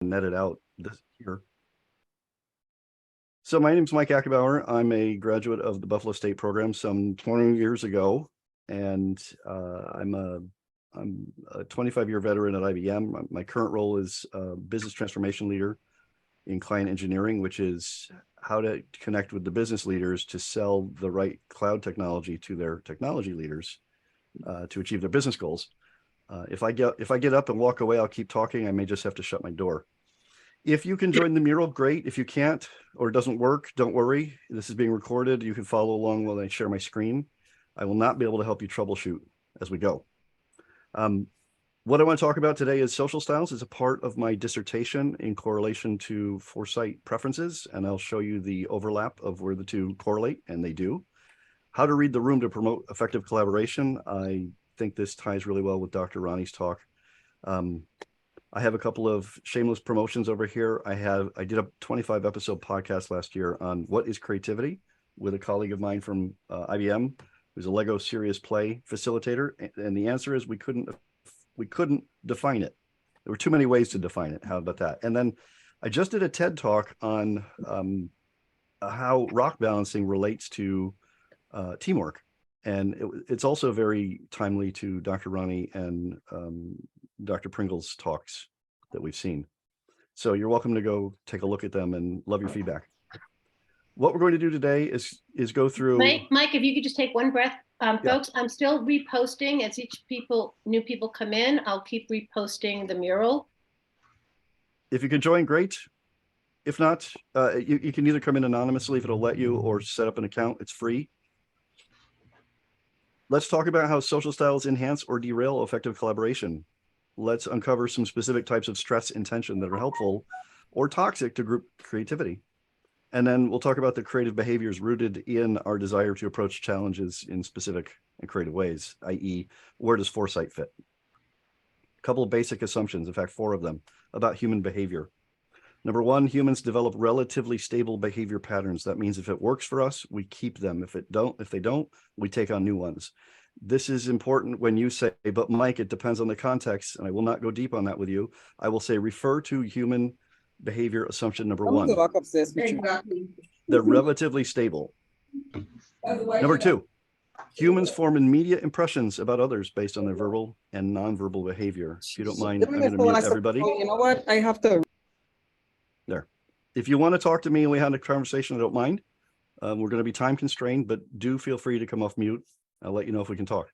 net it out this year. So my name is Mike Ackerbauer. I'm a graduate of the Buffalo State program some 20 years ago, and I'm a 25-year veteran at IBM. My current role is business transformation leader in client engineering, which is how to connect with the business leaders to sell the right cloud technology to their technology leaders to achieve their business goals. If I get up and walk away, I'll keep talking. I may just have to shut my door. If you can join the mural, great. If you can't or it doesn't work, don't worry. This is being recorded. You can follow along while I share my screen. I will not be able to help you troubleshoot as we go. What I want to talk about today is social styles. It's a part of my dissertation in correlation to foresight preferences, and I'll show you the overlap of where the two correlate, and they do. How to read the room to promote effective collaboration. I think this ties really well with Dr. Ronnie's talk. I have a couple of shameless promotions over here. I did a 25 episode podcast last year on what is creativity with a colleague of mine from IBM, who's a Lego serious play facilitator. And the answer is we couldn't define it. There were too many ways to define it. How about that? And then I just did a TED talk on how rock balancing relates to teamwork. And it's also very timely to Dr. Ronnie and Dr. Pringle's talks that we've seen. So you're welcome to go take a look at them and love your feedback. What we're going to do today is go through. Mike, if you could just take one breath. Folks, I'm still reposting as new people come in. I'll keep reposting the mural. If you can join, great. If not, you can either come in anonymously if it'll let you, or set up an account. It's free. Let's talk about how social styles enhance or derail effective collaboration. Let's uncover some specific types of stress and tension that are helpful or toxic to group creativity. And then we'll talk about the creative behaviors rooted in our desire to approach challenges in specific and creative ways, i.e., where does foresight fit? A couple of basic assumptions, in fact, 4 of them, about human behavior. Number 1, humans develop relatively stable behavior patterns. That means if it works for us, we keep them. If they don't, we take on new ones. This is important when you say, but Mike, it depends on the context, and I will not go deep on that with you. I will say, refer to human behavior assumption number 1. Exactly. They're relatively stable. Number 2, humans form immediate impressions about others based on their verbal and nonverbal behavior. If you don't mind, I'm going to mute everybody. You know what? I have to. There. If you want to talk to me and we had a conversation, I don't mind. We're going to be time constrained, but do feel free to come off mute. I'll let you know if we can talk.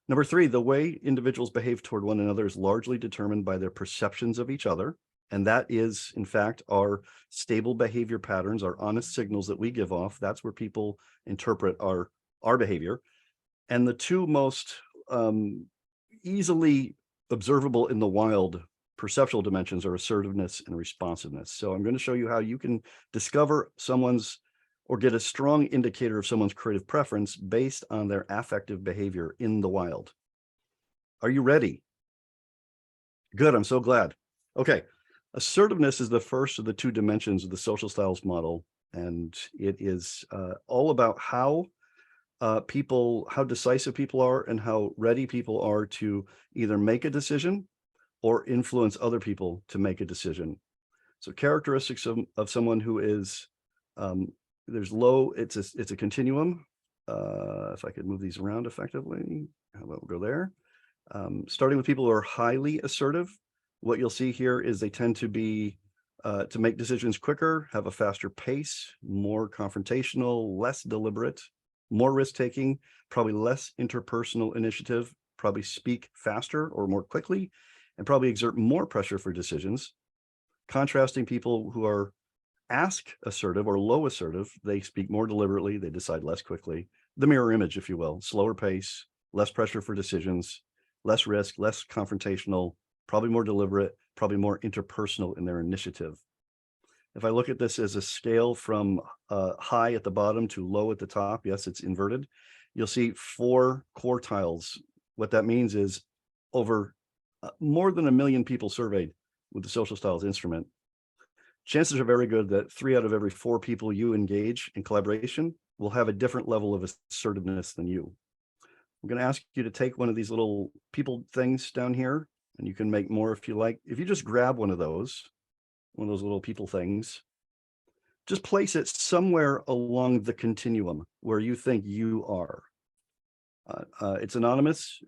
Number 3, the way individuals behave toward one another is largely determined by their perceptions of each other. And that is, in fact, our stable behavior patterns, our honest signals that we give off. That's where people interpret our behavior. And the 2 most easily observable in the wild perceptual dimensions are assertiveness and responsiveness. So I'm going to show you how you can discover someone's or get a strong indicator of someone's creative preference based on their affective behavior in the wild. Are you ready? Good, I'm so glad. Okay, assertiveness is the first of the 2 dimensions of the social styles model, and it is all about how decisive people are and how ready people are to either make a decision or influence other people to make a decision. So characteristics of someone who is it's a continuum. If I could move these around effectively, how about we'll go there? Starting with people who are highly assertive, what you'll see here is they tend to be to make decisions quicker, have a faster pace, more confrontational, less deliberate, more risk-taking, probably less interpersonal initiative, probably speak faster or more quickly, and probably exert more pressure for decisions. Contrasting people who are assertive or low assertive, they speak more deliberately, they decide less quickly. The mirror image, if you will, slower pace, less pressure for decisions, less risk, less confrontational, probably more deliberate, probably more interpersonal in their initiative. If I look at this as a scale from high at the bottom to low at the top, yes, it's inverted, you'll see 4 quartiles. What that means is over more than 1 million people surveyed with the social styles instrument, chances are very good that 3 out of every 4 people you engage in collaboration will have a different level of assertiveness than you. I'm going to ask you to take one of these little people things down here, and you can make more if you like. If you just grab one of those, one of those little people things. Just place it somewhere along the continuum where you think you are. It's anonymous,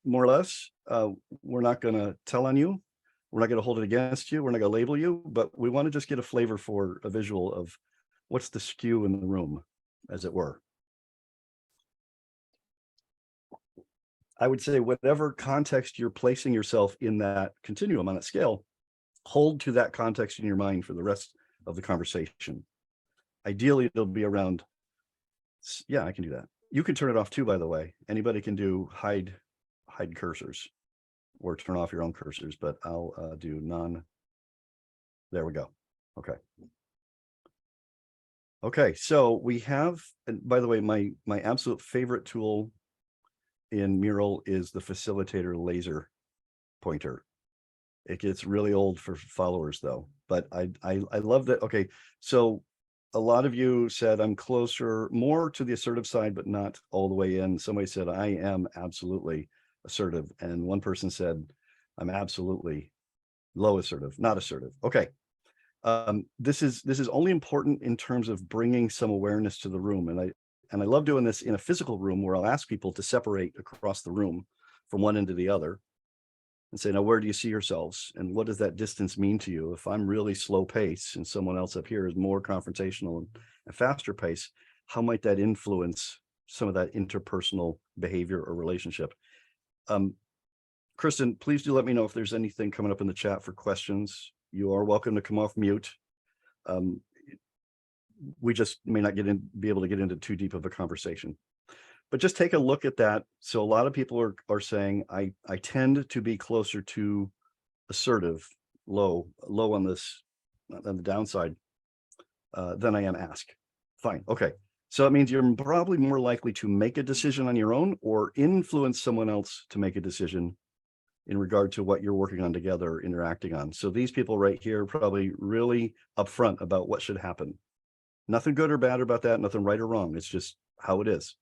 more or less. We're not going to tell on you. We're not going to hold it against you. We're not going to label you, but we want to just get a flavor for a visual of what's the skew in the room, as it were. I would say whatever context you're placing yourself in that continuum on that scale, hold to that context in your mind for the rest of the conversation. Ideally, it'll be around, yeah, I can do that. You can turn it off too, by the way. Anybody can do hide cursors or turn off your own cursors, but I'll do none. There we go. Okay. Okay, so we have, and by the way, my absolute favorite tool in Mural is the facilitator laser pointer. It gets really old for followers though, but I love that. Okay, so a lot of you said I'm closer, more to the assertive side, but not all the way in. Somebody said I am absolutely assertive, and one person said I'm absolutely low assertive, not assertive. Okay, this is only important in terms of bringing some awareness to the room, and I love doing this in a physical room where I'll ask people to separate across the room from one end to the other and say, now, where do you see yourselves? And what does that distance mean to you? If I'm really slow pace and someone else up here is more confrontational and faster pace, how might that influence some of that interpersonal behavior or relationship? Kristen, please do let me know if there's anything coming up in the chat for questions. You are welcome to come off mute. We just may not be able to get into too deep of a conversation. But just take a look at that. So a lot of people are saying, I tend to be closer to assertive, low on this, on the downside, than I am ask. Fine, okay. So that means you're probably more likely to make a decision on your own or influence someone else to make a decision in regard to what you're working on together, interacting on. So these people right here are probably really upfront about what should happen. Nothing good or bad about that, nothing right or wrong. It's just how it is.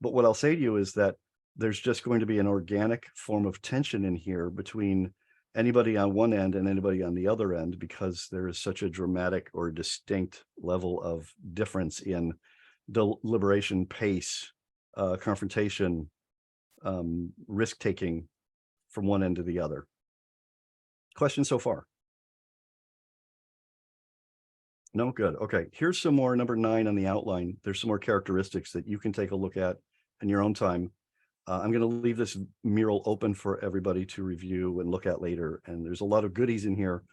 But what I'll say to you is that there's just going to be an organic form of tension in here between anybody on one end and anybody on the other end, because there is such a dramatic or distinct level of difference in deliberation, pace, confrontation, risk-taking from one end to the other. Questions so far? No, good. Okay, here's some more, number 9 on the outline. There's some more characteristics that you can take a look at in your own time. I'm going to leave this mural open for everybody to review and look at later. And there's a lot of goodies in here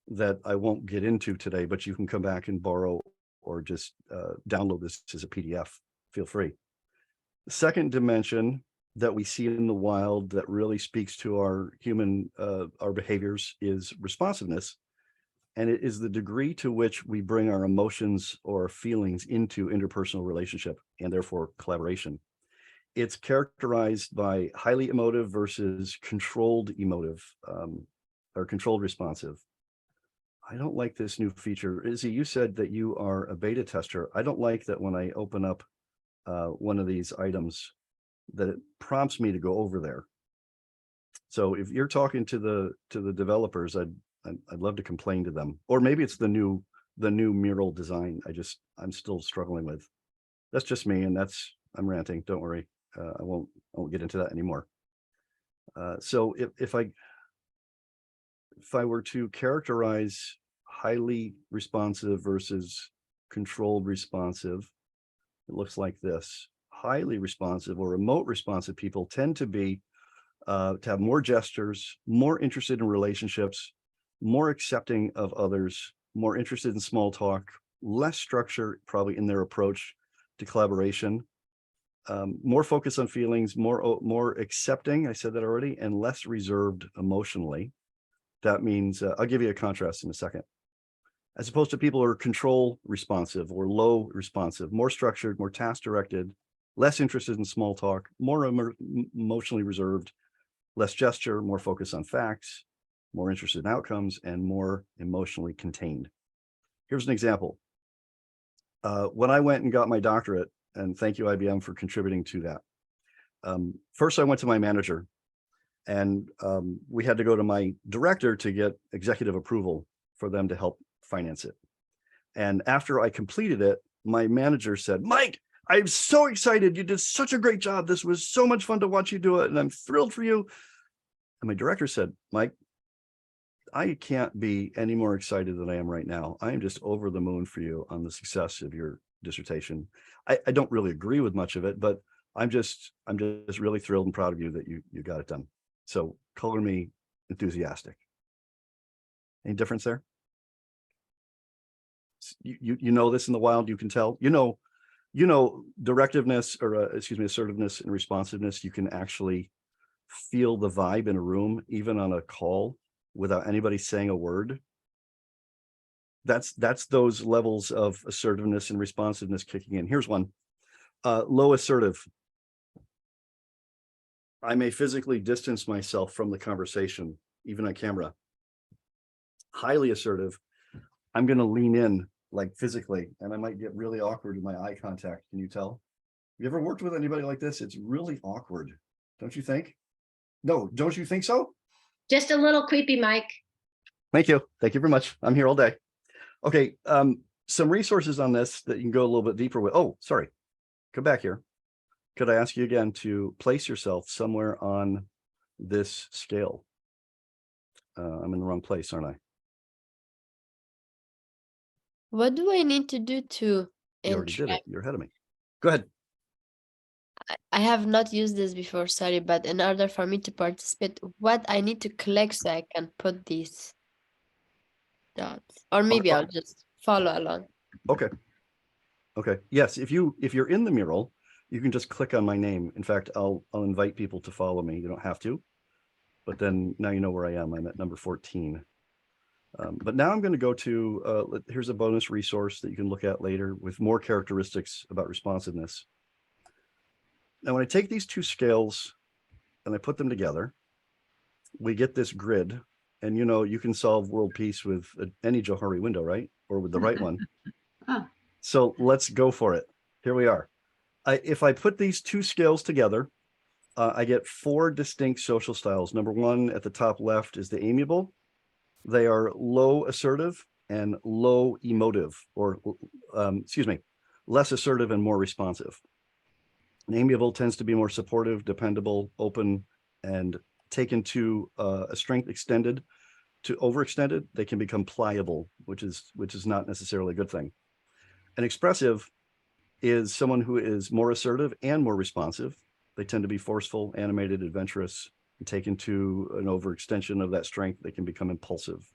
that I won't get into today, but you can come back and borrow or just download this as a PDF. Feel free. The second dimension that we see in the wild that really speaks to our human, our behaviors is responsiveness. And it is the degree to which we bring our emotions or feelings into interpersonal relationship and therefore collaboration. It's characterized by highly emotive versus controlled emotive, or controlled responsive. I don't like this new feature. Izzy, you said that you are a beta tester. I don't like that when I open up one of these items that it prompts me to go over there. So if you're talking to the developers, I'd love to complain to them, or maybe it's the new mural design. I'm still struggling with. That's just me, and I'm ranting. Don't worry, I won't get into that anymore. So if I were to characterize highly responsive versus controlled responsive, it looks like this. Highly responsive or remote responsive people tend to be to have more gestures, more interested in relationships, more accepting of others, more interested in small talk, less structure probably in their approach to collaboration, more focus on feelings, more accepting, I said that already, and less reserved emotionally. That means, I'll give you a contrast in a second. As opposed to people who are control responsive or low responsive, more structured, more task directed, less interested in small talk, more emotionally reserved, less gesture, more focus on facts, more interested in outcomes, and more emotionally contained. Here's an example. When I went and got my doctorate, and thank you IBM for contributing to that. First, I went to my manager, and we had to go to my director to get executive approval for them to help finance it. And after I completed it, my manager said, Mike, I'm so excited. You did such a great job. This was so much fun to watch you do it. And I'm thrilled for you. And my director said, Mike, I can't be any more excited than I am right now. I am just over the moon for you on the success of your dissertation. I don't really agree with much of it, but I'm just really thrilled and proud of you that you got it done. So color me enthusiastic. Any difference there? You know this in the wild, you can tell, you know, directiveness or assertiveness and responsiveness. You can actually feel the vibe in a room, even on a call without anybody saying a word. That's those levels of assertiveness and responsiveness kicking in. Here's one. Low assertive. I may physically distance myself from the conversation, even on camera. Highly assertive. I'm going to lean in like physically, and I might get really awkward in my eye contact. Can you tell? You ever worked with anybody like this? It's really awkward. Don't you think? No, don't you think so? Just a little creepy, Mike. Thank you. Thank you very much. I'm here all day. Okay. Some resources on this that you can go a little bit deeper with. Oh, sorry. Come back here. Could I ask you again to place yourself somewhere on this scale? I'm in the wrong place, aren't I? What do I need to do to You already did it. interact? You're ahead of me. Go ahead. I have not used this before, sorry, but in order for me to participate, what I need to collect so I can put these dots, or maybe I'll just follow along. Okay. Okay. Yes. If you're in the mural, you can just click on my name. In fact, I'll invite people to follow me. You don't have to, but then now you know where I am. I'm at number 14. But now I'm going to go to, here's a bonus resource that you can look at later with more characteristics about responsiveness. Now, when I take these two scales and I put them together, we get this grid. And, you know, you can solve world peace with any Johari window, right? Or with the right one. So let's go for it. Here we are. If I put these two scales together, I get 4 distinct social styles. Number 1 at the top left is the amiable. They are low assertive and low emotive, or less assertive and more responsive. An amiable tends to be more supportive, dependable, open, and taken to a strength extended to overextended. They can become pliable, which is not necessarily a good thing. An expressive is someone who is more assertive and more responsive. They tend to be forceful, animated, adventurous, and taken to an overextension of that strength. They can become impulsive.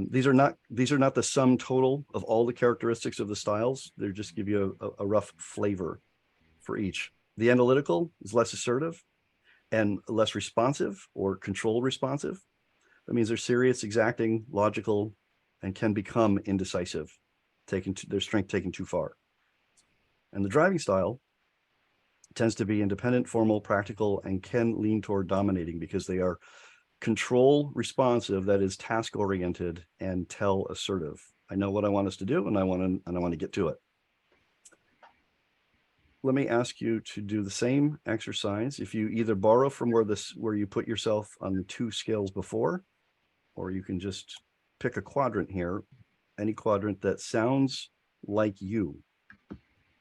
These are not the sum total of all the characteristics of the styles. They just give you a rough flavor for each. The analytical is less assertive and less responsive or control responsive. That means they're serious, exacting, logical, and can become indecisive, their strength taken too far. And the driving style tends to be independent, formal, practical, and can lean toward dominating because they are control responsive, that is task oriented, and tell assertive. I know what I want us to do, and I want to get to it. Let me ask you to do the same exercise. If you either borrow from where you put yourself on the 2 scales before, or you can just pick a quadrant here, any quadrant that sounds like you.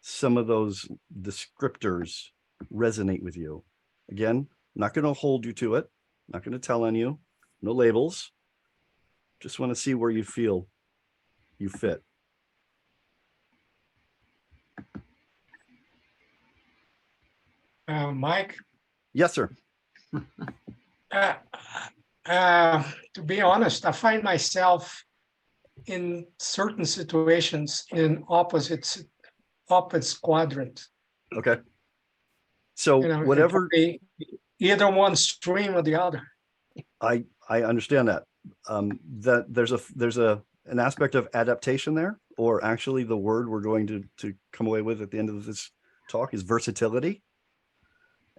Some of those descriptors resonate with you. Again, not going to hold you to it. Not going to tell on you. No labels. Just want to see where you feel you fit. Mike? Yes, sir. To be honest, I find myself in certain situations in opposite quadrant. Okay. So You know, whatever, either one stream or the other. I understand that. That there's an aspect of adaptation there, or actually the word we're going to come away with at the end of this talk is versatility.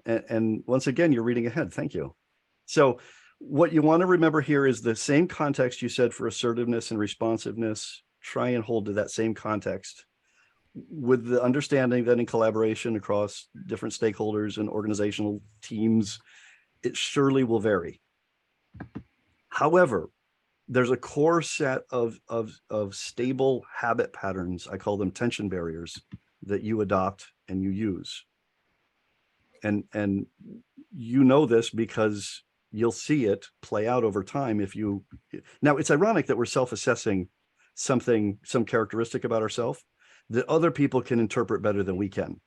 And once again, you're reading ahead. Thank you. So what you want to remember here is the same context you said for assertiveness and responsiveness. Try and hold to that same context with the understanding that in collaboration across different stakeholders and organizational teams, it surely will vary. However, there's a core set of stable habit patterns. I call them tension barriers that you adopt and you use. And you know this because you'll see it play out over time. Now it's ironic that we're self-assessing some characteristic about ourselves that other people can interpret better than we can.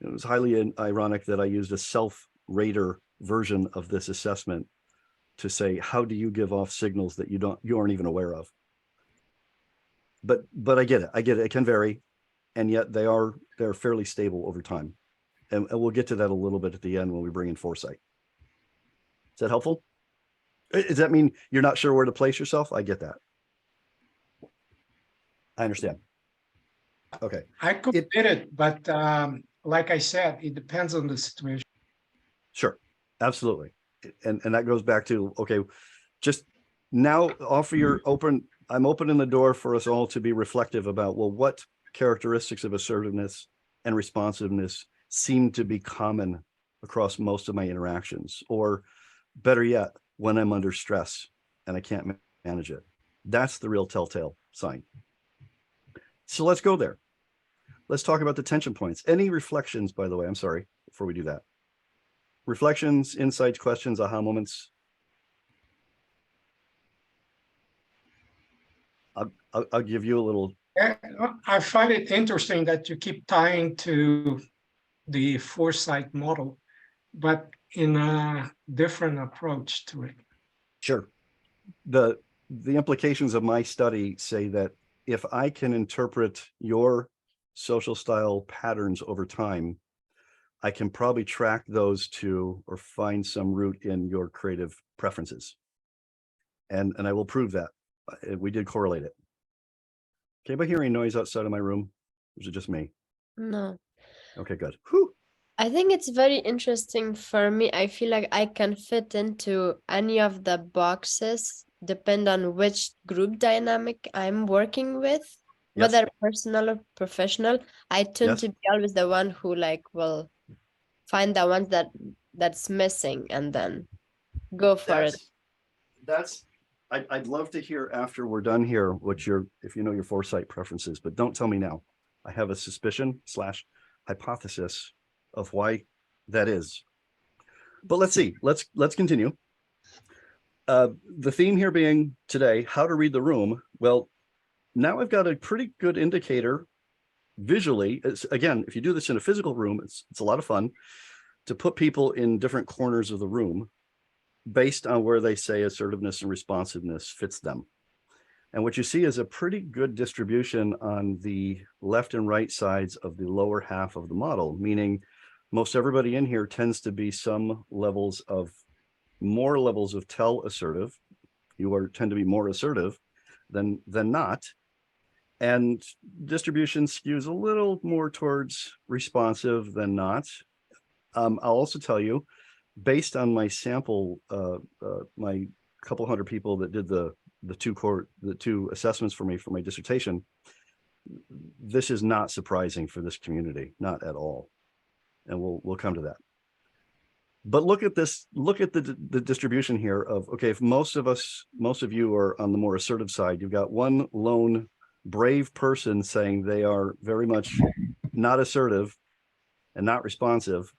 It was highly ironic that I used a self-rater version of this assessment to say, how do you give off signals that you aren't even aware of? But I get it. It can vary, and yet they're fairly stable over time. And we'll get to that a little bit at the end when we bring in foresight. Is that helpful? Does that mean you're not sure where to place yourself? I get that. I understand. Okay. I could get it, but like I said, it depends on the situation. Sure. Absolutely. And that goes back to, okay, just now I'm opening the door for us all to be reflective about, well, what characteristics of assertiveness and responsiveness seem to be common across most of my interactions, or better yet, when I'm under stress and I can't manage it. That's the real telltale sign. So let's go there. Let's talk about the tension points. Any reflections, by the way, I'm sorry, before we do that. Reflections, insights, questions, aha moments. I'll give you a little. I find it interesting that you keep tying to the foresight model, but in a different approach to it. Sure. The implications of my study say that if I can interpret your social style patterns over time, I can probably track those to or find some root in your creative preferences. And I will prove that. We did correlate it. Okay, but hearing noise outside of my room, or is it just me? No. Okay, good. Whew. I think it's very interesting for me. I feel like I can fit into any of the boxes, depend on which group dynamic I'm working with, Yes. whether personal or professional. I tend Yes. to be always the one who will find the ones that's missing and then go for it. I'd love to hear after we're done here if you know your foresight preferences, but don't tell me now. I have a suspicion / hypothesis of why that is. But let's see. Let's continue. The theme here being today, how to read the room. Well, now I've got a pretty good indicator visually. Again, if you do this in a physical room, it's a lot of fun to put people in different corners of the room based on where they say assertiveness and responsiveness fits them. And what you see is a pretty good distribution on the left and right sides of the lower half of the model, meaning most everybody in here tends to be more levels of tell assertive. You tend to be more assertive than not. And distribution skews a little more towards responsive than not. I'll also tell you, based on my sample, my couple hundred people that did the two assessments for me for my dissertation, this is not surprising for this community, not at all. And we'll come to that. But look at this, look at the distribution here of, okay, if most of you are on the more assertive side, you've got one lone brave person saying they are very much not assertive and not responsive.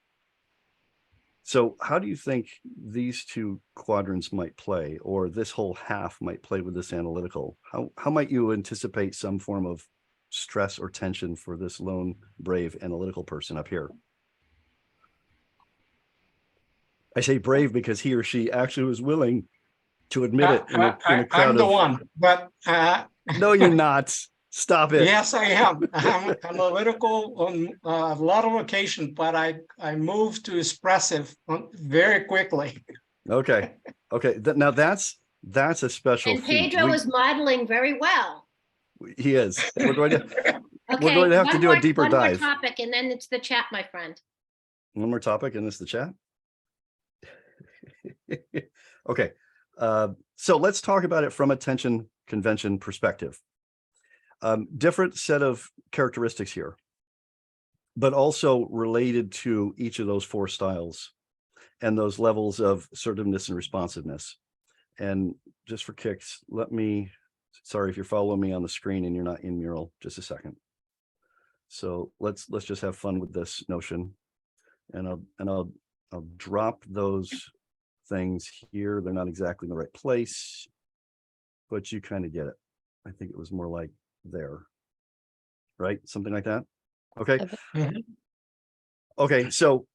So how do you think these two quadrants might play, or this whole half might play with this analytical? How might you anticipate some form of stress or tension for this lone brave analytical person up here? I say brave because he or she actually was willing to admit it in a crowd. I'm the one, but no, you're not. Stop it. Yes, I am. I'm analytical on a lot of occasions, but I move to expressive very quickly. Okay. Now that's a special And feat. Pedro is modeling very well. He is. We're going to Okay, have to do a deeper dive. One more topic, and then it's the chat, my friend. One more topic, and it's the chat. Okay. So let's talk about it from a tension convention perspective. Different set of characteristics here, but also related to each of those four styles and those levels of assertiveness and responsiveness. And just for kicks, sorry if you're following me on the screen and you're not in Mural, just a second. So let's just have fun with this notion. And I'll drop those things here. They're not exactly in the right place, but you kind of get it. I think it was more like there, right? Something like that. Okay. Mhm. Okay. So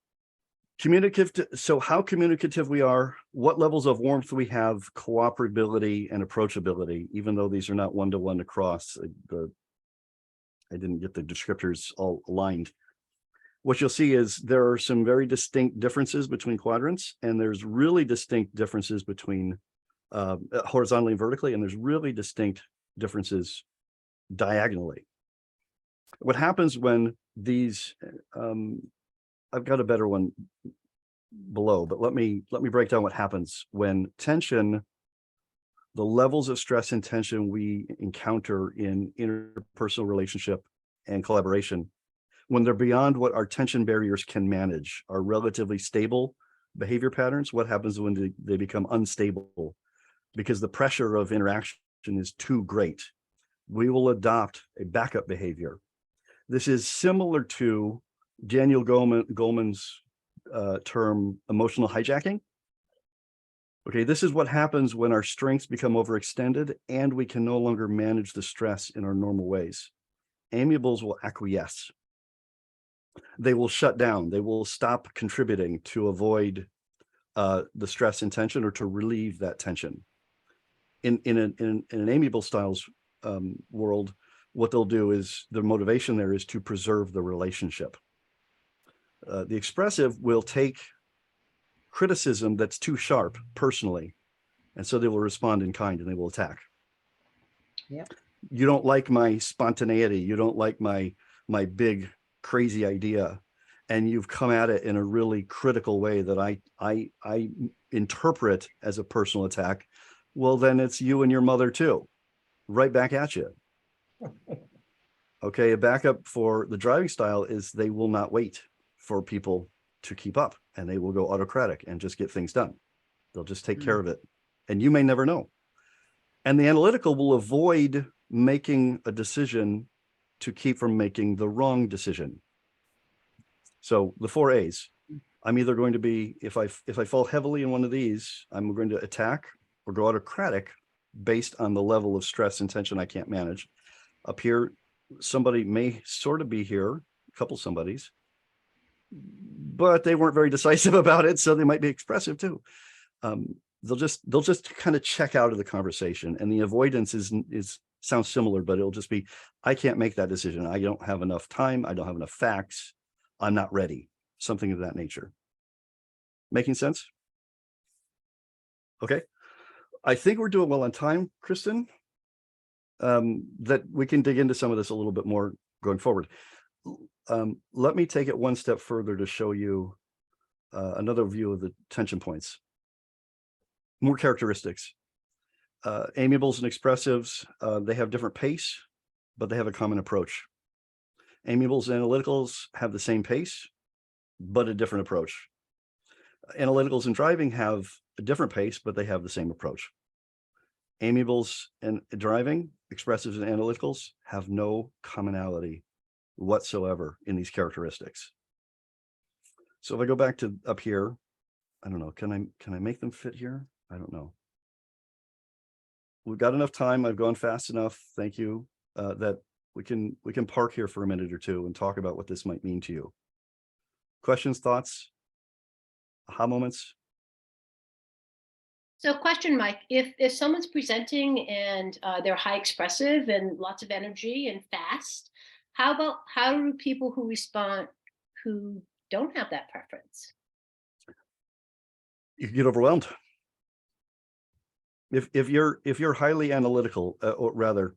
how communicative we are, what levels of warmth we have, cooperability and approachability, even though these are not one-to-one across. I didn't get the descriptors all aligned. What you'll see is there are some very distinct differences between quadrants, and there's really distinct differences between horizontally and vertically, and there's really distinct differences diagonally. What happens when these, I've got a better one below, but let me break down what happens when tension, the levels of stress and tension we encounter in interpersonal relationship and collaboration, when they're beyond what our tension barriers can manage, are relatively stable behavior patterns. What happens when they become unstable? Because the pressure of interaction is too great, we will adopt a backup behavior. This is similar to Daniel Goleman's term emotional hijacking. Okay, this is what happens when our strengths become overextended and we can no longer manage the stress in our normal ways. Amiables will acquiesce. They will shut down. They will stop contributing to avoid the stress and tension, or to relieve that tension. In an amiable styles world, what they'll do is, the motivation there is to preserve the relationship. The expressive will take criticism that's too sharp personally, and so they will respond in kind and they will attack. Yep. You don't like my spontaneity, you don't like my big crazy idea, and you've come at it in a really critical way that I interpret as a personal attack. Well, then it's you and your mother too, right back at you. Okay, a backup for the driving style is they will not wait for people to keep up, and they will go autocratic and just get things done. They'll just take care of it, and you may never know. And the analytical will avoid making a decision to keep from making the wrong decision. So the 4 A's, I'm either going to be, if I fall heavily in one of these, I'm going to attack or go autocratic based on the level of stress and tension I can't manage. Up here, somebody may sort of be here, a couple somebodies, but they weren't very decisive about it, so they might be expressive too. They'll just kind of check out of the conversation, and the avoidance sounds similar, but it'll just be, I can't make that decision. I don't have enough time. I don't have enough facts. I'm not ready. Something of that nature. Making sense? Okay. I think we're doing well on time, Kristen. That we can dig into some of this a little bit more going forward. Let me take it one step further to show you another view of the tension points. More characteristics. Amiables and expressives, they have different pace, but they have a common approach. Amiables and analyticals have the same pace, but a different approach. Analyticals and driving have a different pace, but they have the same approach. Amiables and driving, expressives and analyticals have no commonality whatsoever in these characteristics. So if I go back to up here, I don't know, can I make them fit here? I don't know. We've got enough time. I've gone fast enough. Thank you. That we can park here for a minute or two and talk about what this might mean to you. Questions, thoughts, aha moments? So question, Mike, if someone's presenting and they're high expressive and lots of energy and fast, how do people who respond who don't have that preference? You get overwhelmed. If you're highly analytical, or rather,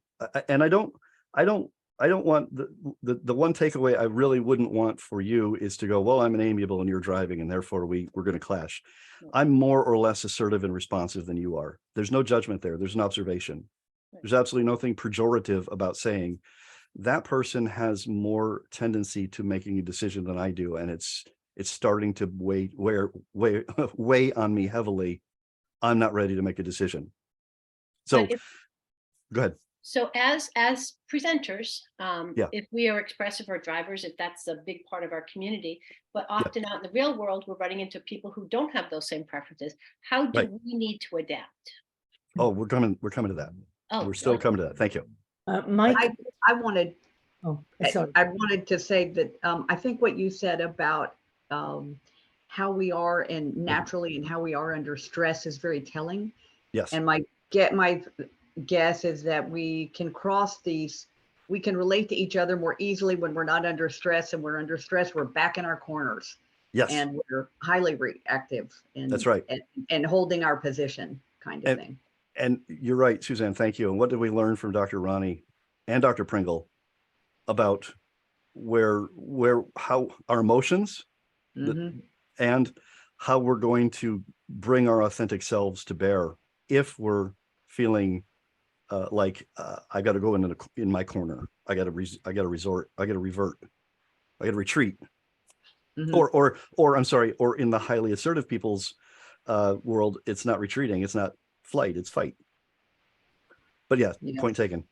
and I don't want the one takeaway I really wouldn't want for you is to go, well, I'm an amiable and you're driving, and therefore we're going to clash. I'm more or less assertive and responsive than you are. There's no judgment there. There's an observation. There's absolutely nothing pejorative about saying that person has more tendency to making a decision than I do, and it's starting to weigh on me heavily I'm not ready to make a decision. So But go ahead. So as presenters, Yeah. if we are expressive or drivers, if that's a big part of our community, but often out in the real world, we're running into people who don't have those same preferences. How do Right. we need to adapt? Oh, we're coming to that. Oh, We're still okay. coming to that. Thank you. Mike, I wanted, oh, sorry. I wanted to say that I think what you said about how we are and naturally and how we are under stress is very telling. Yes. And my guess is that we can cross these, we can relate to each other more easily when we're not under stress, and we're under stress, we're back in our corners. Yes. And we're highly reactive and That's right. and holding our position kind of thing. And you're right, Suzanne. Thank you. And what did we learn from Dr. Ronnie and Dr. Pringle about how our emotions Mhm. and how we're going to bring our authentic selves to bear if we're feeling like I got to go in my corner. I got to revert. I got to retreat. Mhm. Or I'm sorry, or in the highly assertive people's world, it's not retreating, it's not flight, it's fight. But yeah, Yeah. point taken.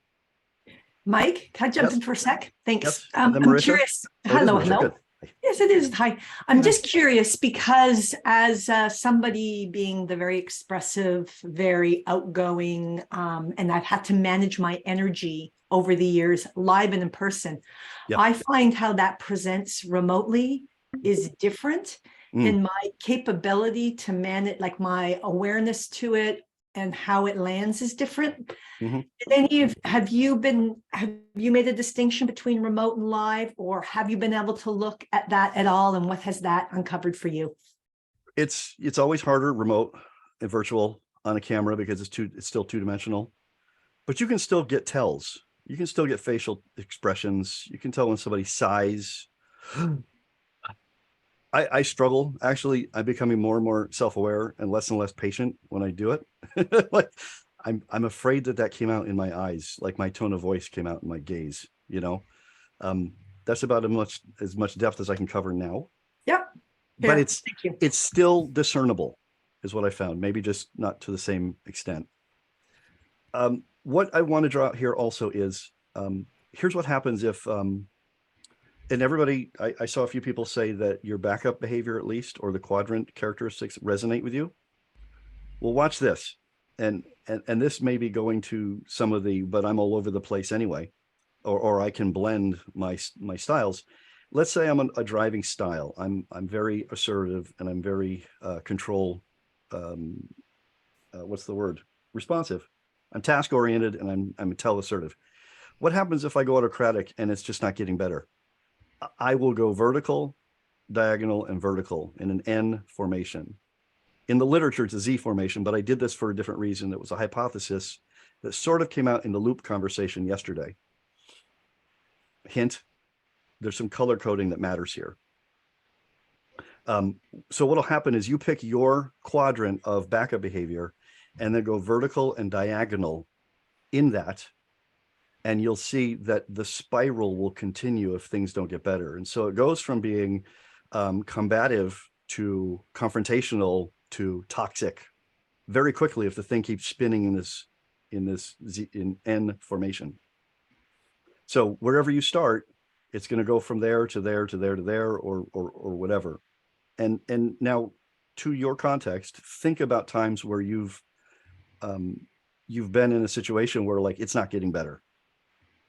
Mike, can I jump Yes. in for a sec? Thanks. Yes. And then I'm Marisha? curious. Oh, it is Hello, Marisha. hello. Good. Yes, it is. Hi. I'm just curious because as somebody being the very expressive, very outgoing, and I've had to manage my energy over the years, live and in person, Yeah. I find how that presents remotely is different. And my capability to manage, like my awareness to it and how it lands is different. Mhm. Have you made a distinction between remote and live, or have you been able to look at that at all? And what has that uncovered for you? It's always harder remote and virtual on a camera because it's still two-dimensional, but you can still get tells. You can still get facial expressions. You can tell when somebody sighs. I struggle. Actually, I'm becoming more and more self-aware and less patient when I do it. Like I'm afraid that came out in my eyes, like my tone of voice came out in my gaze, you know. That's about as much depth as I can cover now. Yep. But Fair. it's Thank you. it's still discernible, is what I found. Maybe just not to the same extent. What I want to draw out here also is here's what happens if and everybody, I saw a few people say that your backup behavior, at least, or the quadrant characteristics resonate with you. Well, watch this. And this may be going to some of the, but I'm all over the place anyway, or I can blend my styles. Let's say I'm a driving style. I'm very assertive and I'm very what's the word? Responsive. I'm task oriented and I'm assertive. What happens if I go autocratic and it's just not getting better? I will go vertical, diagonal, and vertical in an N formation. In the literature, it's a Z formation, but I did this for a different reason. It was a hypothesis that sort of came out in the loop conversation yesterday. Hint, there's some color coding that matters here. So what'll happen is you pick your quadrant of backup behavior and then go vertical and diagonal in that. And you'll see that the spiral will continue if things don't get better. And so it goes from being combative to confrontational to toxic very quickly if the thing keeps spinning in N formation. So wherever you start, it's going to go from there to there to there to there or whatever. And now, to your context, think about times where you've been in a situation where like it's not getting better.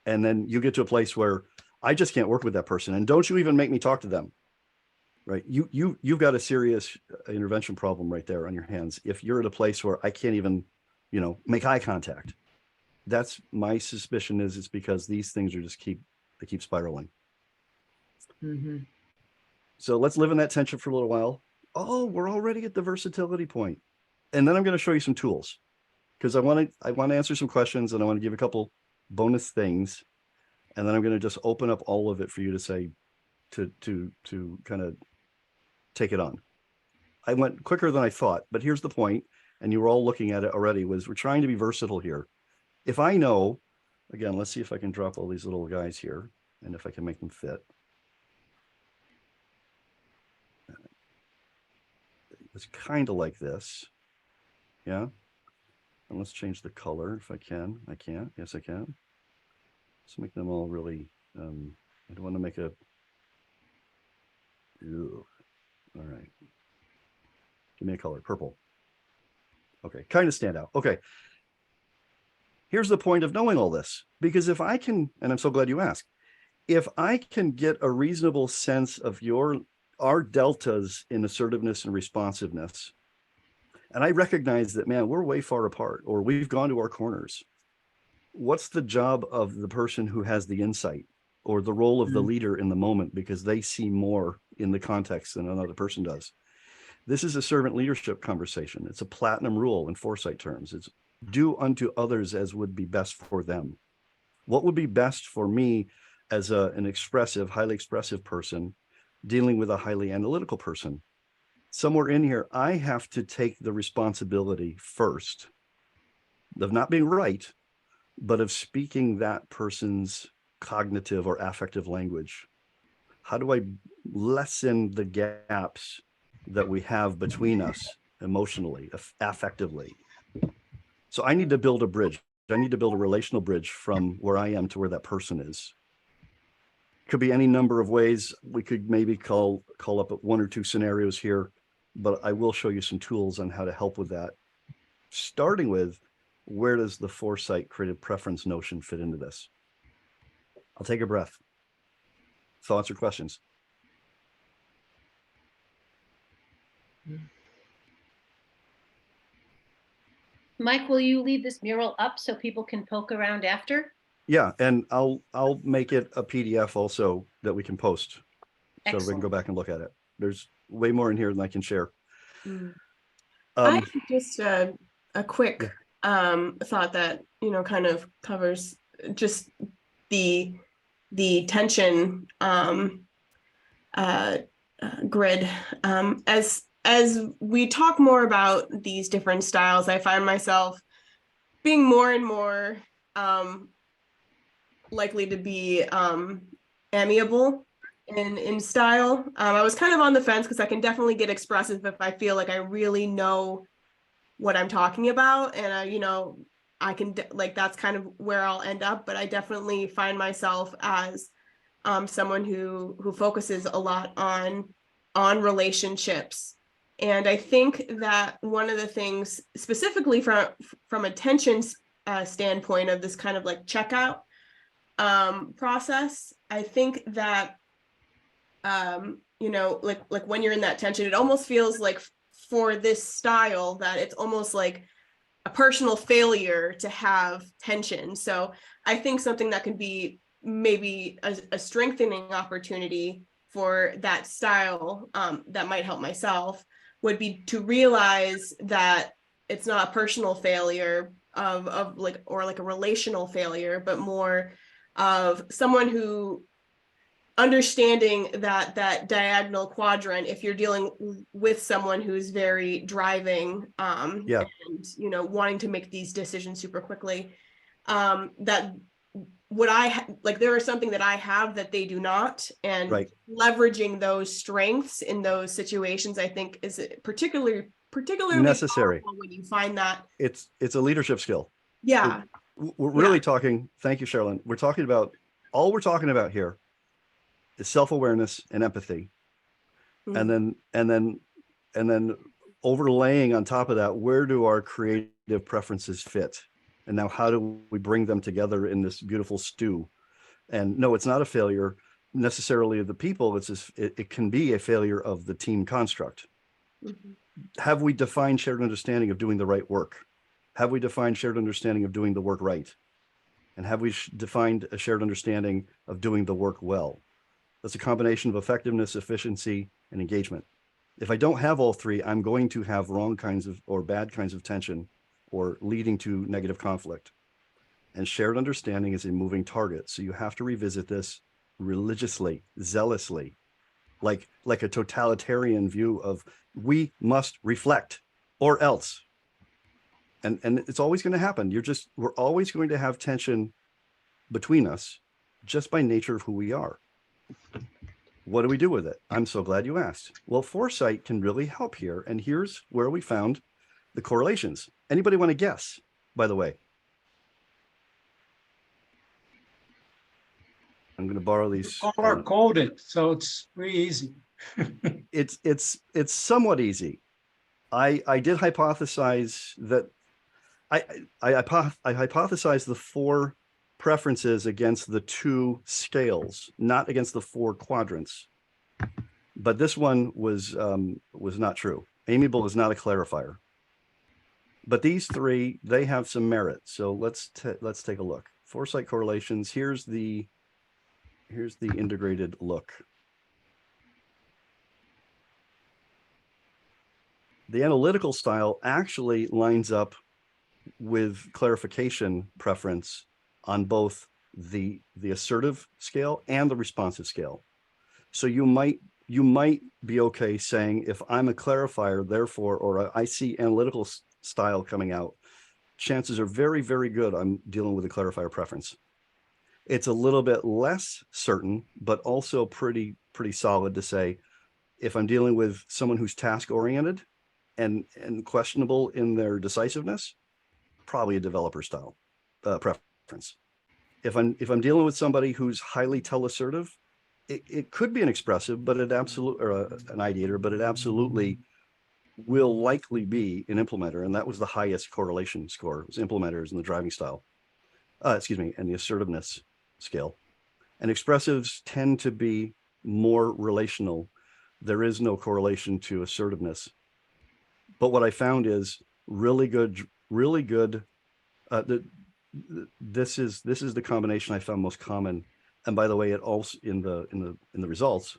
And then you get to a place where I just can't work with that person. And don't you even make me talk to them, right? You've got a serious intervention problem right there on your hands. If you're at a place where I can't even, make eye contact, that's my suspicion is it's because these things are just keep spiraling. Mm-hmm. So let's live in that tension for a little while. Oh, we're already at the versatility point. And then I'm going to show you some tools because I want to answer some questions and I want to give a couple bonus things. And then I'm going to just open up all of it for you to say, to kind of take it on. I went quicker than I thought, but here's the point, and you were all looking at it already, was we're trying to be versatile here. If I know, again, let's see if I can drop all these little guys here and if I can make them fit. It's kind of like this. Yeah. And let's change the color if I can. I can. Yes, I can. Let's make them all really, I don't want to make a, ew. All right. Give me a color, purple. Okay, kind of stand out. Okay. Here's the point of knowing all this, because if I can, and I'm so glad you asked, if I can get a reasonable sense of our deltas in assertiveness and responsiveness, and I recognize that, man, we're way far apart, or we've gone to our corners. What's the job of the person who has the insight, or the role of the leader in the moment, because they see more in the context than another person does? This is a servant leadership conversation. It's a platinum rule in foresight terms. It's do unto others as would be best for them. What would be best for me as an expressive, highly expressive person dealing with a highly analytical person? Somewhere in here, I have to take the responsibility first of not being right, but of speaking that person's cognitive or affective language. How do I lessen the gaps that we have between us emotionally, affectively? So I need to build a bridge. I need to build a relational bridge from where I am to where that person is. Could be any number of ways. We could maybe call up one or two scenarios here, but I will show you some tools on how to help with that. Starting with, where does the foresight creative preference notion fit into this? I'll take a breath. Thoughts or questions? Mike, will you leave this mural up so people can poke around after? Yeah, and I'll make it a PDF also that we can post, so we can Excellent. go back and look at it. There's way more in here than I can share. I have just a quick thought that, you know, kind of covers just the tension grid. As we talk more about these different styles, I find myself being more and more likely to be amiable in style. I was kind of on the fence because I can definitely get expressive if I feel like I really know what I'm talking about, and you know, I can like that's kind of where I'll end up. But I definitely find myself as someone who focuses a lot on relationships. And I think that one of the things specifically from a tension standpoint of this kind of like checkout process, I think that you know, like when you're in that tension, it almost feels like for this style that it's almost like a personal failure to have tension. So I think something that can be maybe a strengthening opportunity for that style that might help myself would be to realize that it's not a personal failure of like, or like a relational failure, but more of someone who understanding that diagonal quadrant, if you're dealing with someone who's very driving and, you know, wanting to make these decisions super quickly, that what like there is something that I have that they do not, and leveraging those strengths in those situations, I think is particularly necessary when you find that it's a leadership skill. Yeah. We're really talking, thank you, Sherilyn. We're talking about, all we're talking about here is self-awareness and empathy. And then overlaying on top of that, where do our creative preferences fit? And now how do we bring them together in this beautiful stew? And no, it's not a failure necessarily of the people. It can be a failure of the team construct. Have we defined shared understanding of doing the right work? Have we defined shared understanding of doing the work right? And have we defined a shared understanding of doing the work well? That's a combination of effectiveness, efficiency, and engagement. If I don't have all three, I'm going to have wrong kinds of or bad kinds of tension or leading to negative conflict. And shared understanding is a moving target. So you have to revisit this religiously, zealously, like a totalitarian view of we must reflect or else. And it's always going to happen. We're always going to have tension between us just by nature of who we are. What do we do with it? I'm so glad you asked. Well, foresight can really help here. And here's where we found the correlations. Anybody want to guess, by the way? I'm going to borrow these. Color coded, so it's pretty easy. It's somewhat easy. I did hypothesize that I hypothesized the 4 preferences against the 2 scales, not against the 4 quadrants. But this one was not true. Amiable is not a clarifier. But these 3, they have some merit. So let's take a look. Foresight correlations. Here's the integrated look. The analytical style actually lines up with clarification preference on both the assertive scale and the responsive scale. So you might be okay saying, if I'm a clarifier, therefore, or I see analytical style coming out, chances are very, very good I'm dealing with a clarifier preference. It's a little bit less certain, but also pretty solid to say, if I'm dealing with someone who's task oriented and questionable in their decisiveness, probably a developer style preference. If I'm dealing with somebody who's highly teleassertive, it could be an expressive, but it absolutely, or an ideator, but it absolutely will likely be an implementer. And that was the highest correlation score, was implementers in the driving style, and the assertiveness scale. And expressives tend to be more relational. There is no correlation to assertiveness. But what I found is really good. This is the combination I found most common. And by the way, it also in the results,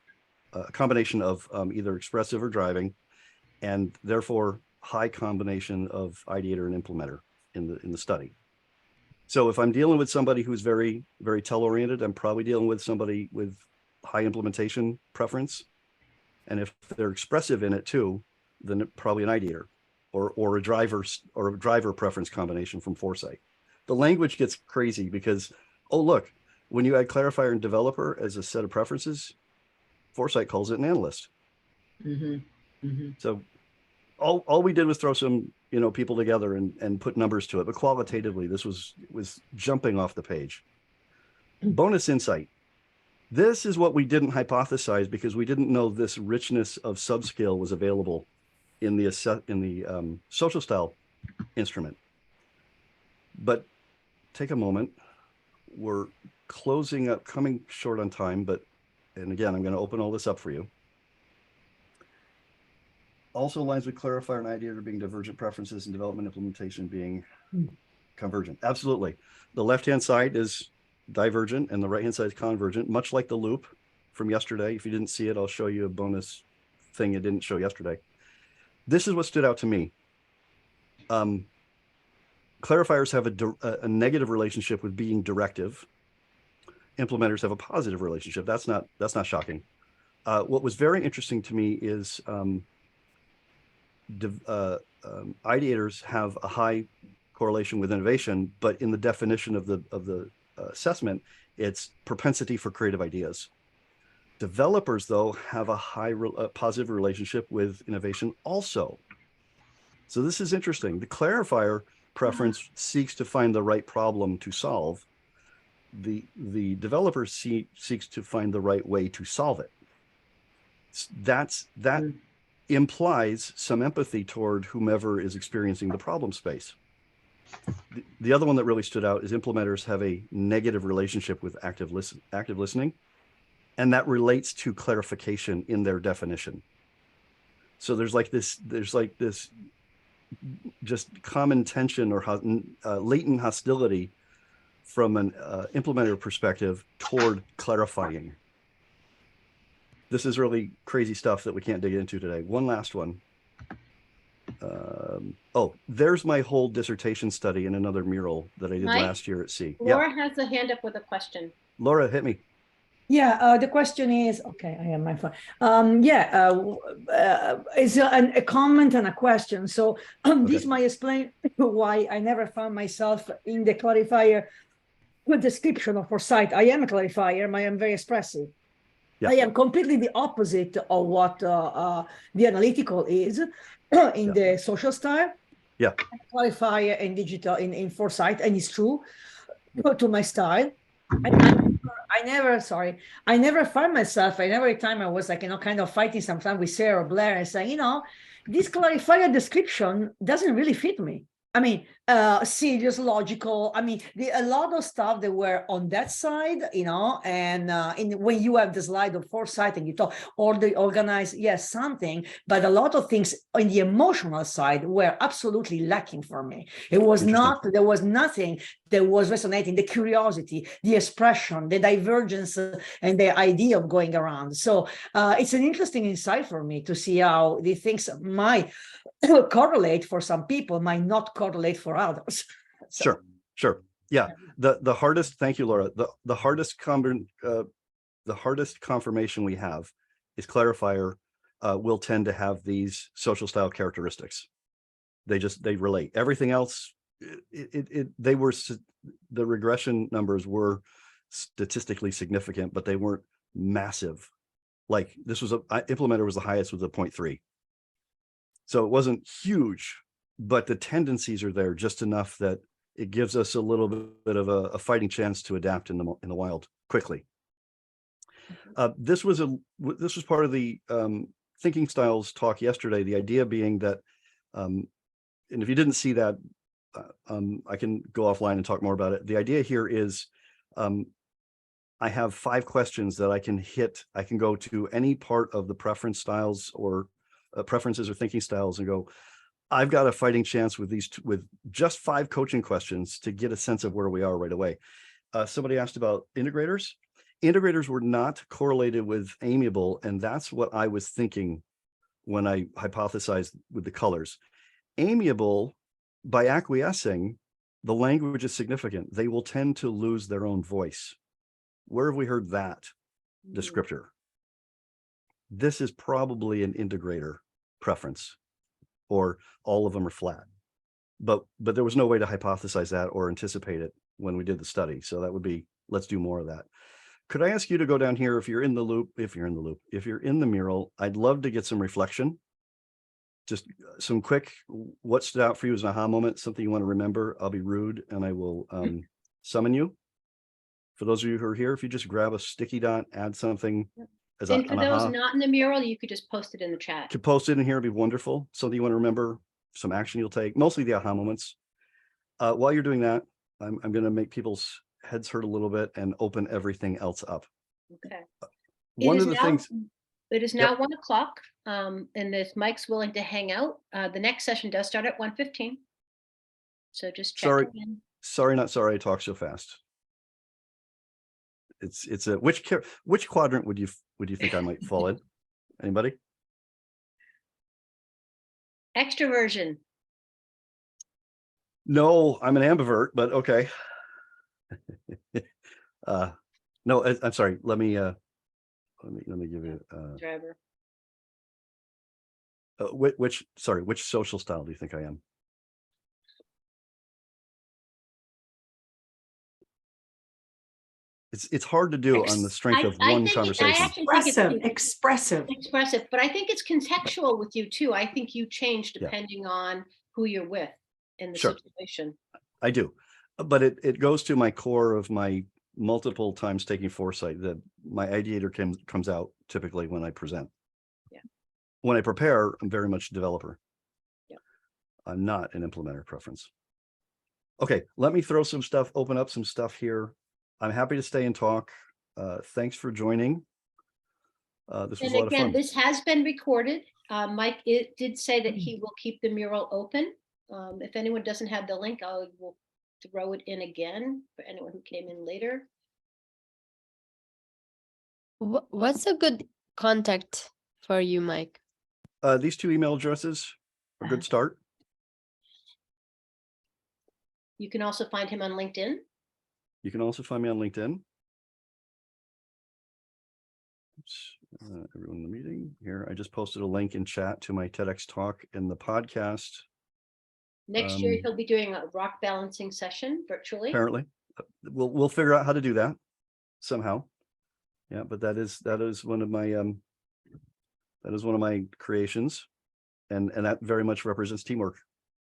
a combination of either expressive or driving, and therefore high combination of ideator and implementer in the study. So if I'm dealing with somebody who's very, very tel-oriented, I'm probably dealing with somebody with high implementation preference. And if they're expressive in it too, then probably an ideator or a driver preference combination from Foresight. The language gets crazy because, oh, look, when you add clarifier and developer as a set of preferences, Foresight calls it an analyst. So all we did was throw some people together and put numbers to it, but qualitatively this was jumping off the page. Bonus insight. This is what we didn't hypothesize because we didn't know this richness of subscale was available in the social style instrument. But take a moment. We're closing up, coming short on time, and again, I'm going to open all this up for you. Also aligns with clarifier and ideator being divergent preferences and development implementation being convergent. Absolutely. The left-hand side is divergent and the right-hand side is convergent, much like the loop from yesterday. If you didn't see it, I'll show you a bonus thing it didn't show yesterday. This is what stood out to me. Clarifiers have a negative relationship with being directive. Implementers have a positive relationship. That's not shocking. What was very interesting to me is ideators have a high correlation with innovation, but in the definition of the assessment, it's propensity for creative ideas. Developers, though, have a high positive relationship with innovation also. So this is interesting. The clarifier preference seeks to find the right problem to solve. The developer seeks to find the right way to solve it. That implies some empathy toward whomever is experiencing the problem space. The other one that really stood out is implementers have a negative relationship with active listening, and that relates to clarification in their definition. So there's like this just common tension or latent hostility from an implementer perspective toward clarifying. This is really crazy stuff that we can't dig into today. One last one. There's my whole dissertation study in another mural that I did last year at CEE. Laura has a hand up with a question. Laura, hit me. Yeah, the question is, okay, I have my phone. It's a comment and a question. So this might explain why I never found myself in the clarifier with description of Foresight. I am a clarifier, I am very expressive. Yeah. I am completely the opposite of what the analytical is in the social style. Yeah. Clarifier and digital in foresight, and it's true to my style. And I never find myself, and every time I was like, kind of fighting sometimes with Sarah or Blair, I say, this clarifier description doesn't really fit me. I mean, serious, logical. I mean, a lot of stuff that were on that side, and when you have the slide of foresight and you talk all the organized, yes, something, but a lot of things on the emotional side were absolutely lacking for me. It was not, there was nothing that was resonating, the curiosity, the expression, the divergence, and the idea of going around. So it's an interesting insight for me to see how the things might correlate for some people, might not correlate for others. So. Sure. Yeah. The hardest, thank you, Laura. The hardest confirmation we have is clarifier will tend to have these social style characteristics. They relate. Everything else, the regression numbers were statistically significant, but they weren't massive. Like this was implementer was the highest with a 0.3. So it wasn't huge, but the tendencies are there just enough that it gives us a little bit of a fighting chance to adapt in the wild quickly. This was part of the thinking styles talk yesterday. The idea being that, and if you didn't see that, I can go offline and talk more about it. The idea here is, I have 5 questions that I can hit. I can go to any part of the preference styles or preferences or thinking styles and go, I've got a fighting chance with with just 5 coaching questions to get a sense of where we are right away. Somebody asked about integrators. Integrators were not correlated with amiable, and that's what I was thinking when I hypothesized with the colors. Amiable, by acquiescing, the language is significant. They will tend to lose their own voice. Where have we heard that descriptor? This is probably an integrator preference, or all of them are flat. But there was no way to hypothesize that or anticipate it when we did the study. So that would be, let's do more of that. Could I ask you to go down here if you're in the loop, if you're in the mural, I'd love to get some reflection. Just some quick, what stood out for you as an aha moment, something you want to remember. I'll be rude and I will summon you. For those of you who are here, if you just grab a sticky dot, add something. And for those not in the mural, you could just post it in the chat. To post it in here would be wonderful. Something you want to remember, some action you'll take, mostly the aha moments. While you're doing that, I'm going to make people's heads hurt a little bit and open everything else up. Okay. One of the things. It is now 1 o'clock, and if Mike's willing to hang out, the next session does start at 1:15. So just check in. Sorry, not sorry. I talk so fast. It's a which quadrant would you think I might fall in? Anybody? Extroversion. No, I'm an ambivert, but okay. No, I'm sorry. Let me give you Driver. which social style do you think I am? It's hard to do on the strength of one conversation. Expressive, but I think it's contextual with you too. I think you change depending on who you're with in the situation. I do, but it goes to my core of my multiple times taking foresight, that my ideator comes out typically when I present. Yeah. When I prepare, I'm very much a developer. Yeah. I'm not an implementer preference. Okay, let me throw some stuff, open up some stuff here. I'm happy to stay and talk. Thanks for joining. This was a lot of fun. This has been recorded. Mike did say that he will keep the mural open. If anyone doesn't have the link, I will throw it in again for anyone who came in later. What's a good contact for you, Mike? These 2 email addresses are a good start. You can also find him on LinkedIn. You can also find me on LinkedIn. Oops, everyone in the meeting here. I just posted a link in chat to my TEDx talk and the podcast. Next year, he'll be doing a rock balancing session virtually. Apparently, we'll figure out how to do that somehow. Yeah, but that is one of my creations, and that very much represents teamwork.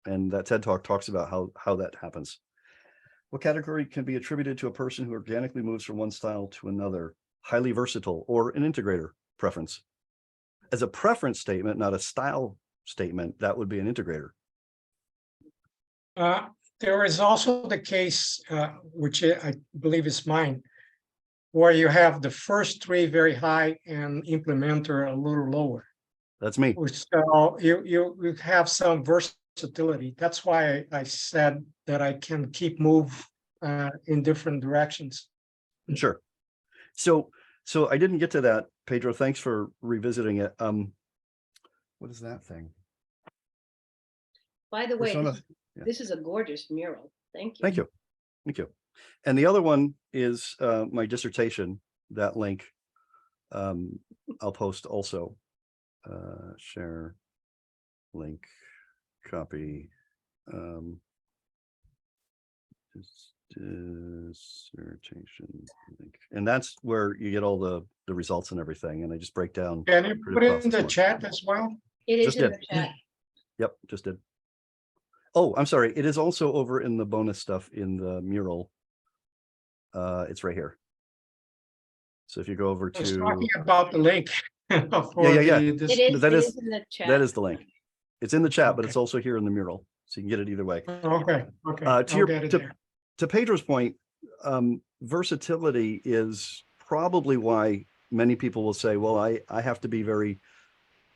And that TED Talk talks about how that happens. What category can be attributed to a person who organically moves from one style to another? Highly versatile, or an integrator preference. As a preference statement, not a style statement, that would be an integrator. There is also the case, which I believe is mine, where you have the first three very high and implementer a little lower. That's me. So you have some versatility. That's why I said that I can keep move in different directions. Sure. So I didn't get to that, Pedro. Thanks for revisiting it. What is that thing? By the way, Persona. this is a gorgeous mural. Thank you. Thank you. Thank you. And the other one is my dissertation. That link I'll post also. Share, link, copy. Dissertation link. And that's where you get all the results and everything. And I just break down. Can you put it in the chat as well? It is Just in did. the chat. Yep, just did. Oh, I'm sorry. It is also over in the bonus stuff in the mural. It's right here. So if you go over I was to, talking about the link. Yeah. It is, that it is- is in the chat. that is the link. It's in the chat, but Okay. it's also here in the mural. So you can get it either way. Okay, okay. To I'll your- get it there. To Pedro's point, versatility is probably why many people will say, well, I have to be very,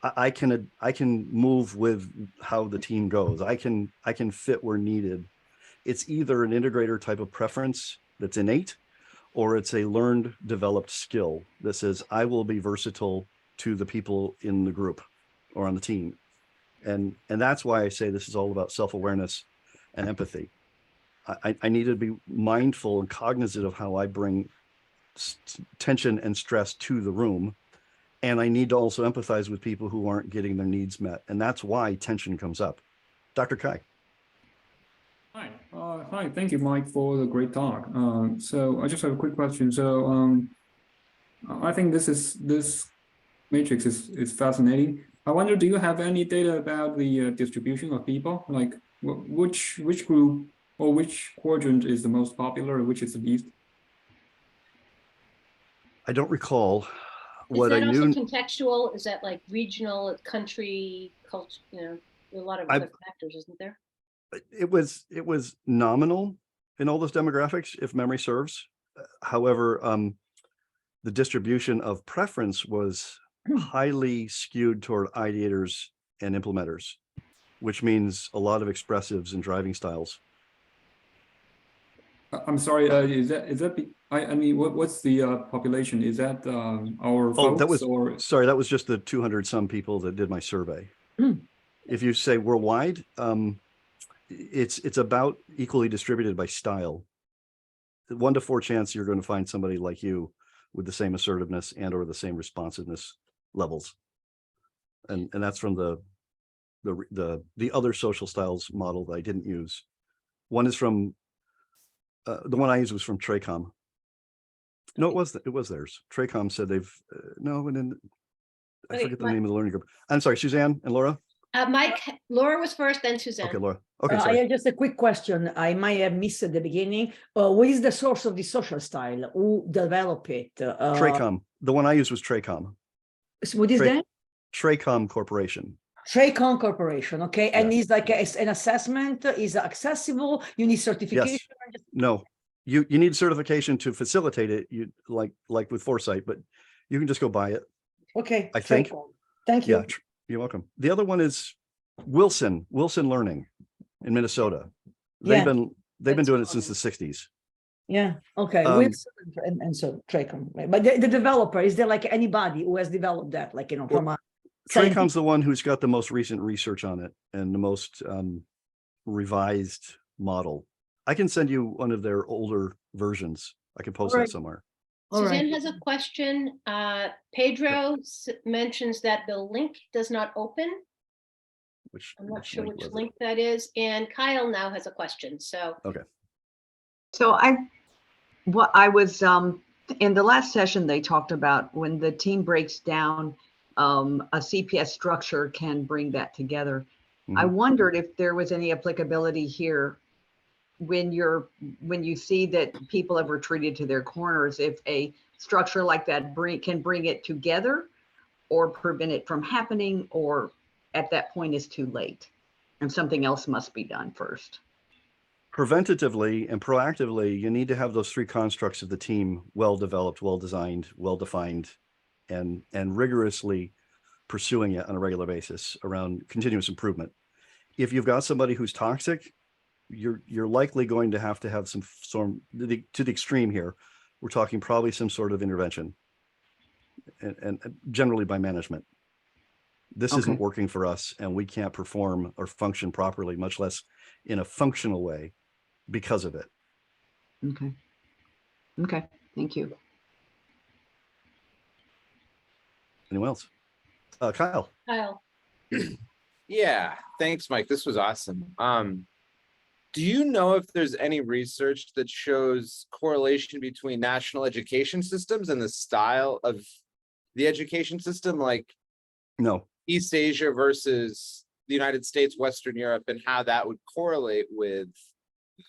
I can move with how the team goes. I can fit where needed. It's either an integrator type of preference that's innate, or it's a learned, developed skill that says, I will be versatile to the people in the group or on the team. And that's why I say this is all about self-awareness and empathy. I need to be mindful and cognizant of how I bring tension and stress to the room. And I need to also empathize with people who aren't getting their needs met. And that's why tension comes up. Dr. Kai. Hi, hi. Thank you, Mike, for the great talk. So I just have a quick question. So I think this matrix is fascinating. I wonder, do you have any data about the distribution of people? Like which group or which quadrant is the most popular, or which is the least? I don't recall. Is What I that also knew, contextual? Is that like regional, country, culture, there are a lot of other factors, isn't there? it was nominal in all those demographics, if memory serves. However, the distribution of preference was highly skewed toward ideators and implementers, which means a lot of expressives and driving styles. I'm sorry. Is that? I mean, what's the population? Is that our folks? That was or sorry. That was just the 200 some people that did my survey. If you say worldwide, it's about equally distributed by style. 1 to 4 chance you're going to find somebody like you with the same assertiveness and or the same responsiveness levels, and that's from the other social styles model that I didn't use. One is from the one I used was from Tracom. No, it was theirs. Tracom said they've no, and then I Okay, forget the name of the learning group. I'm sorry, Suzanne and Laura. Mike, Laura was first, then Suzanne. Okay, Laura. Okay, I sorry. have just a quick question. I might have missed at the beginning. What is the source of the social style? Who developed it? Tracom. The one I used was Tracom. What is that? Tracom Corporation. Tracom Corporation, okay, and Yeah. it's like an assessment. Is accessible? You need certification. Yes. No, you need certification to facilitate it. You like with Foresight, but you can just go buy it. Okay, I think. Tracom. Thank you. Yeah, you're welcome. The other one is Wilson Learning in Minnesota. They've Yeah. been That's doing it cool. since the 60s. Yeah. Okay. Wilson and so Tracom, but the developer, is there like anybody who has developed that, like from a Tracom's the one who's got the most recent research on it and the most revised model. I can send you one of their older versions. I can post Alright. that somewhere. All right. Suzanne has a question. Pedro mentions that the link does not open. Which I'm not sure which was it? link that is. And Kyle now has a question. So So what I was in the last session, they talked about when the team breaks down, a CPS structure can bring that together. I Mhm. wondered if there was any applicability here when you see that people have retreated to their corners, if a structure like that can bring it together or prevent it from happening, or at that point is too late and something else must be done first. Preventatively and proactively, you need to have those three constructs of the team well developed, well designed, well defined, and rigorously pursuing it on a regular basis around continuous improvement. If you've got somebody who's toxic, you're likely going to have some to the extreme here. We're talking probably some sort of intervention, and generally by management. This isn't working for us, and we can't perform or function properly, much less in a functional way, because of it. Okay. Okay. Thank you. Anyone else? Kyle. Kyle. Yeah, thanks, Mike. This was awesome. Do you know if there's any research that shows correlation between national education systems and the style of the education system, like No. East Asia versus the United States, Western Europe, and how that would correlate with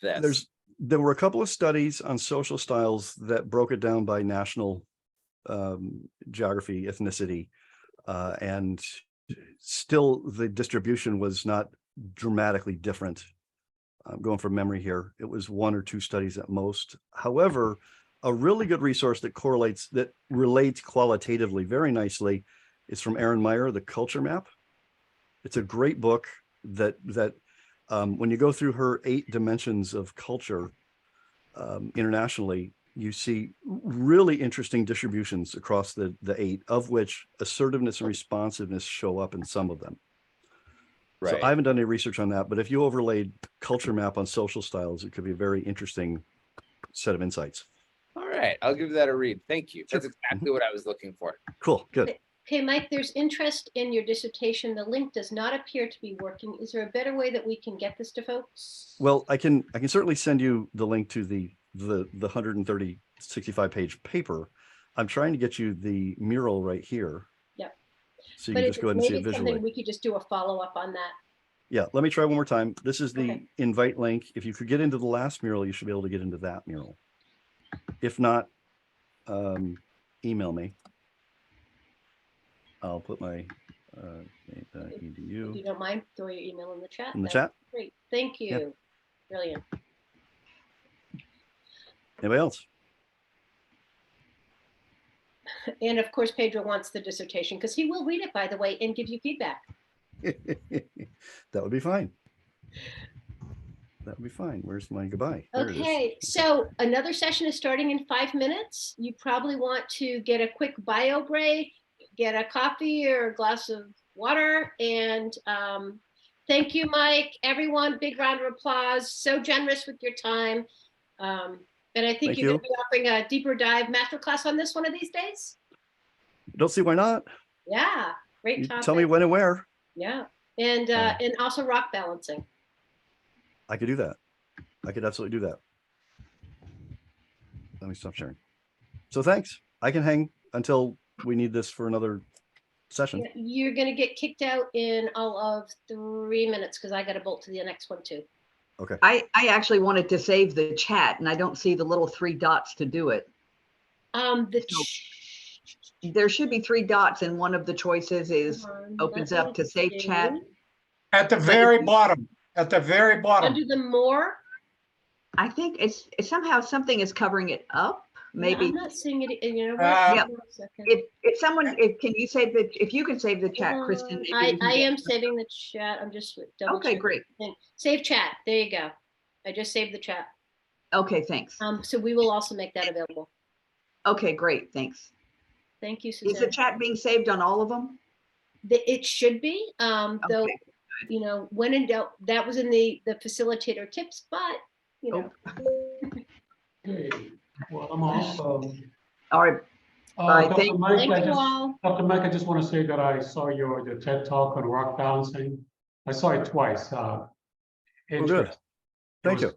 this? There were a couple of studies on social styles that broke it down by national geography, ethnicity, and still the distribution was not dramatically different. I'm going from memory here. It was 1 or 2 studies at most. However, a really good resource that relates qualitatively very nicely is from Erin Meyer, The Culture Map. It's a great book that when you go through her 8 dimensions of culture internationally, you see really interesting distributions across the 8, of which assertiveness and responsiveness show up in some of them. Right. So I haven't done any research on that, but if you overlaid Culture Map on social styles, it could be a very interesting set of insights. All right, I'll give that a read. Thank you. That's exactly what I was looking for. Cool, good. Okay, Mike, there's interest in your dissertation. The link does not appear to be working. Is there a better way that we can get this to folks? Well, I can certainly send you the link to the 130, 65-page paper. I'm trying to get you the mural right here. Yep. So you can just go ahead and see it visually. We could just do a follow-up on that. Yeah, let me try one more time. This is the Okay. invite link. If you could get into the last mural, you should be able to get into that mural. If not, email me. I'll put my If edu you don't mind, throw your email in the chat. in the That'd chat. be Great, thank you. Yeah. Brilliant. Anybody else? And of course, Pedro wants the dissertation because he will read it, by the way, and give you feedback. That would be fine. That would be fine. Where's my goodbye? There it is. Okay, so another session is starting in 5 minutes. You probably want to get a quick bio break, get a coffee or a glass of water. And thank you, Mike. Everyone, big round of applause. So generous with your time. And I think Thank you're going you. to be offering a deeper dive masterclass on this one of these days. Don't see why not. Yeah, great You topic. tell me when and where. Yeah, and also rock balancing. I could do that. I could absolutely do that. Let me stop sharing. So thanks. I can hang until we need this for another session. You're going to get kicked out in all of 3 minutes because I got to bolt to the next one too. Okay. I actually wanted to save the chat and I don't see the little 3 dots to do it. There should be 3 dots and one of the choices is opens up to save chat. At the very bottom, at the very bottom. Under the more? I think it's somehow something is covering it up. Maybe. Yeah, I'm not seeing it. You know what? Yeah. If someone, can you save the, if you can save the chat, Kristen. maybe we can I get- am saving the chat. I'm just double Okay, checking. great. Save chat. There you go. I just saved the chat. Okay, thanks. So we will also make that available. Okay, great, thanks. Thank you, Is the Suzanne. chat being saved on all of them? It should be, though, Okay. you know, when in doubt, that was in the facilitator tips, but, you know. Okay, well, I'm off. All right. Bye. Dr. Mike, Thank you all. Dr. Mike, I just want to say that I saw the TED Talk on rock balancing. I saw it twice. Good. Interesting. Thank you.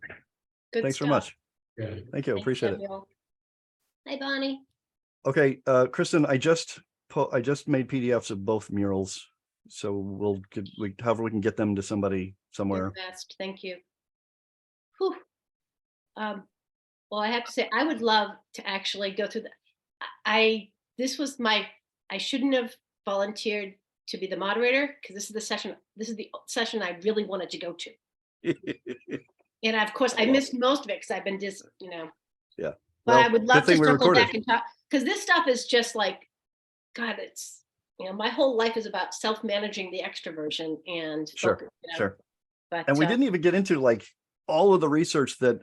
Good Thanks very stuff. much. Yeah. Thank you. Thanks, Appreciate it. Samuel. Hi, Bonnie. Okay, Kristen, I just made PDFs of both murals. So we'll get, however we can get them to somebody somewhere. You're the best. Thank you. Whew. Well, I have to say, I would love to actually go through this was I shouldn't have volunteered to be the moderator, because this is the session I really wanted to go to. And of course, I missed most of it because I've been Yeah. But Well, I would love good thing to we circle recorded. back and talk, because this stuff is just like, God, it's, my whole life is about self-managing the extroversion and Sure, focus, sure. But And we didn't even get into like all of the research that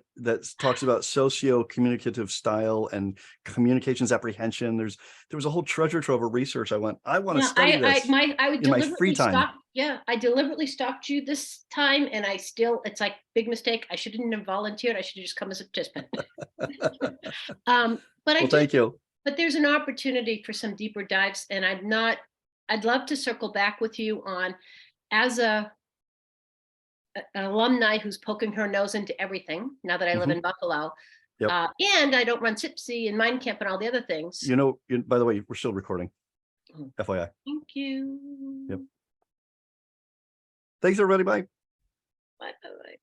talks about socio-communicative style and communications apprehension. There was a whole treasure trove of research. I want to study this I would in my free deliberately time. stop. Yeah, I deliberately stopped you this time, and it's like big mistake. I shouldn't have volunteered. I should have just come as a participant. But Well, thank you. But there's an opportunity for some deeper dives, and I'd love to circle back with you on, as an alumni who's poking her nose into everything now that I live in Buffalo. Yep. And I don't run SIPC and Mind Camp and all the other things. By the way, we're still recording. FYI. Thank you. Yep. Thanks, everybody. Bye. Bye. Bye.